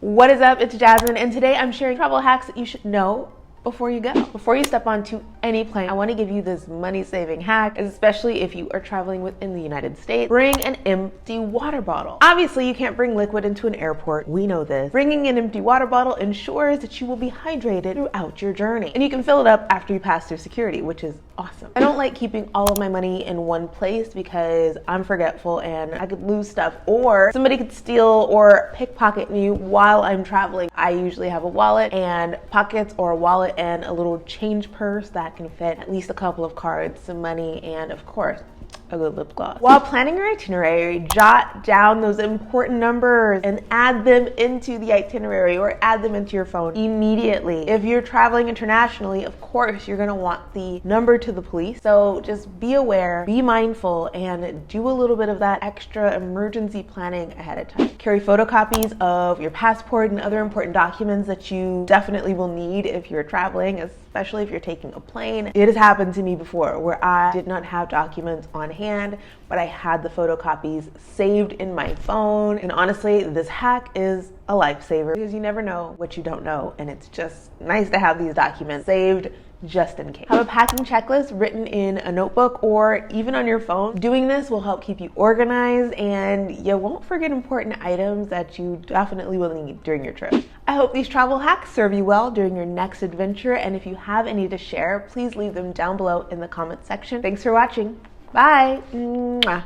What is up? It's Jasmine, and today I'm sharing travel hacks that you should know before you go. Before you step onto any plane, I want to give you this money-saving hack, especially if you are traveling within the United States. Bring an empty water bottle. Obviously, you can't bring liquid into an airport. We know this. Bringing an empty water bottle ensures that you will be hydrated throughout your journey, and you can fill it up after you pass through security, which is awesome. I don't like keeping all of my money in one place because I'm forgetful and I could lose stuff, or somebody could steal or pickpocket me while I'm traveling. I usually have a wallet and pockets, or a wallet and a little change purse that can fit at least a couple of cards, some money, and of course, a good lip gloss. While planning your itinerary, jot down those important numbers and add them into the itinerary or add them into your phone immediately. If you're traveling internationally, of course, you're gonna want the number to the police. So just be aware, be mindful, and do a little bit of that extra emergency planning ahead of time. Carry photocopies of your passport and other important documents that you definitely will need if you're traveling, especially if you're taking a plane. It has happened to me before where I did not have documents on hand, but I had the photocopies saved in my phone. And honestly, this hack is a lifesaver because you never know what you don't know. And it's just nice to have these documents saved just in case. Have a packing checklist written in a notebook or even on your phone. Doing this will help keep you organized and you won't forget important items that you definitely will need during your trip. I hope these travel hacks serve you well during your next adventure, and if you have any to share, please leave them down below in the comment section. Thanks for watching. Bye. Mwah.